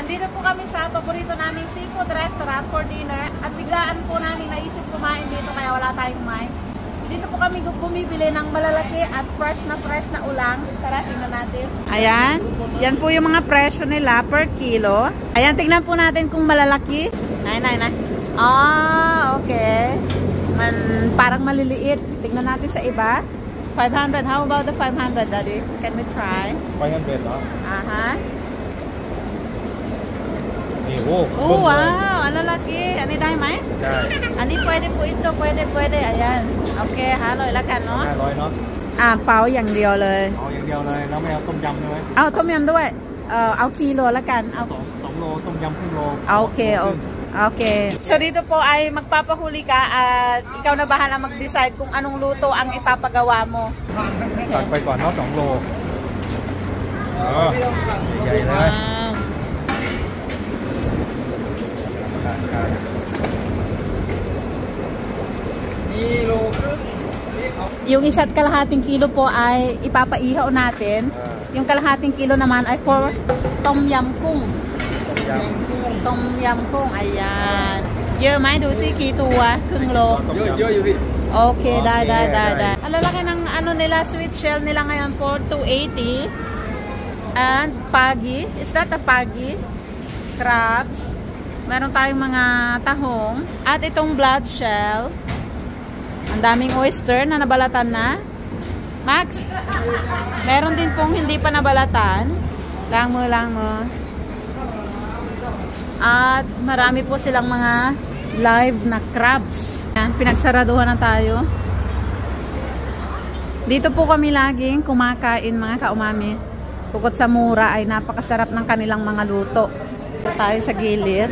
Nandito po kami sa paborito naming seafood restaurant for dinner at biglaan po namin naisip kumain dito kaya wala tayong mic. Dito po kami bumibili ng malalaki at fresh na ulang. Tara, tingnan natin. Ayan. Yan po yung mga presyo nila per kilo. Ayan, tingnan po natin kung malalaki. Nay. Ah, okay. Parang maliliit. Tingnan natin sa iba. 500. How about the 500, Daddy? Can we try? 500 ah. Aha. Oh, wow. Ang lalaki. Ano tayo, May? Ano pwede po ito? Pwede. Ayan. Okay, haloyละกันเนาะ 500เนาะ เปาอย่างเดียวเลย เอาอย่างเดียวเลยแล้วไม่เอาต้มยำด้วย เอาต้มยำด้วยเอากิโลละกันเอา2 โลต้มยำครึ่งโล Okay. So dito po ay magpapahuli ka at ikaw na bahala mag-decide kung anong luto ang ipapagawa mo. ตักไปก่อนเนาะ2 โลใหญ่เลยYung isa't kalahating kilo po ay ipapaihaw natin. Yung kalahating kilo naman ay for tom yum kung. Tom yum kung. Ayan. เยอะไหมดูสิกี่ตัวครึ่งโล เยอะอยู่พี่ Okay,ได้Ang lalaki ng ano nila, sweet shell nila ngayon for 280. And pagi. Is that a pagi? Crabs. Meron tayong mga tahong. At itong blood shell. Ang daming oyster na nabalatan na. Max, meron din pong hindi pa nabalatan. Lang mo. At marami po silang mga live na crabs. Yan, pinagsaraduhan na tayo. Dito po kami laging kumakain mga kaumami. Bukod sa mura ay napakasarap ng kanilang mga luto. Tayo sa gilid.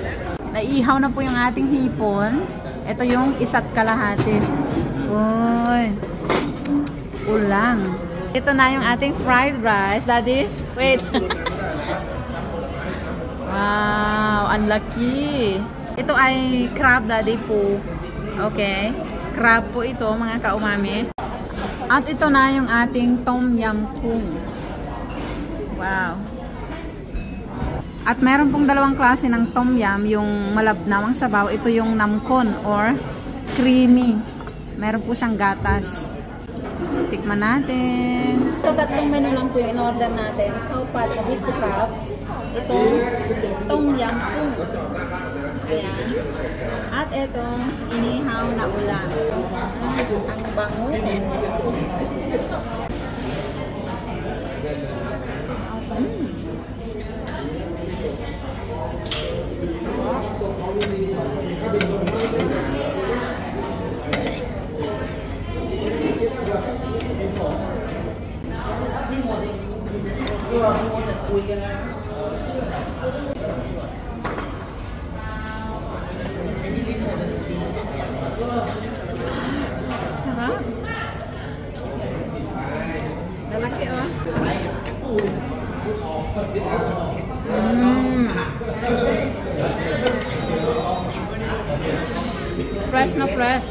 Naihaw na po yung ating hipon. Ito yung isa't kalahati. Uy. Ulang. Ito na yung ating fried rice. Daddy, wait. Wow, ang laki. Ito ay crab, Daddy po. Okay. Crab po ito, mga kaumami. At ito na yung ating tom yum kung. Wow. At meron pong dalawang klase ng tom yum, yung malabnawang sabaw. Ito yung namkon or creamy. Meron po siyang gatas. Tikman natin. Ito tatlong menu lang po yung in-order natin. Cow pat with crabs. Itong tom yum kung. Ayan. At itong inihaw na ulam. Ang bango. Sarap. Lalaki oh. Fresh na fresh.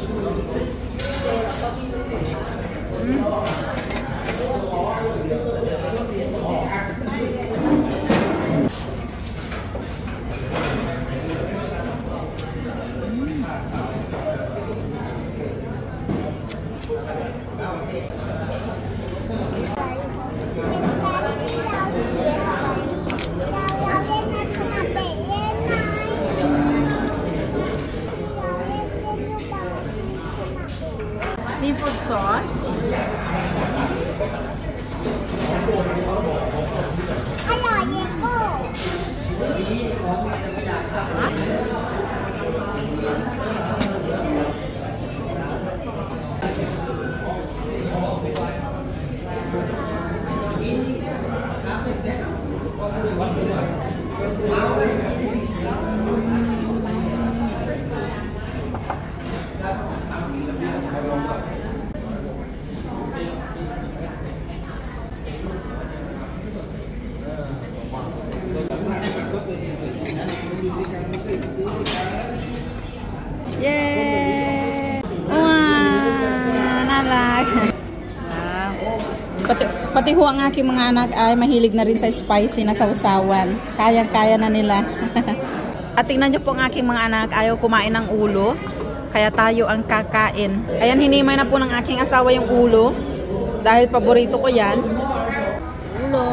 Seafood sauce. Yay! Wow! Nalag! Wow! Pati ho ang aking mga anak ay mahilig na rin sa spicy na sausawan. Kayang-kaya na nila. At tingnan nyo po ang aking mga anak, ayaw kumain ng ulo. Kaya tayo ang kakain. Ayan, hinimay na po ng aking asawa yung ulo. Dahil paborito ko yan. Ulo.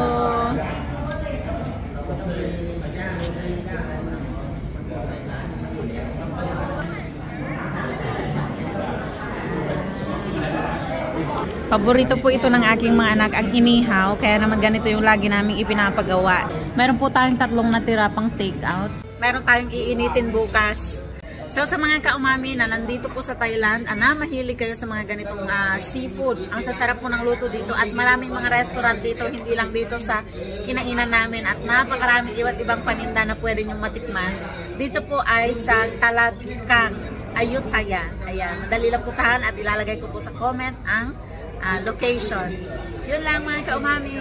Paborito po ito ng aking mga anak, ang inihaw. Kaya naman ganito yung lagi naming ipinapagawa. Meron po tayong 3 natira pang take out. Meron tayong iinitin bukas. So sa mga kaumami na nandito po sa Thailand, na mahilig kayo sa mga ganitong seafood. Ang sasarap po ng luto dito at maraming mga restaurant dito, hindi lang dito sa kinainan namin. At napakaraming iba't ibang paninda na pwede nyong matikman. Dito po ay sa Taladkang, Ayutthaya. Ayan, madali lang puntahan at ilalagay ko po sa comment ang location. Yun lang mga kaumami.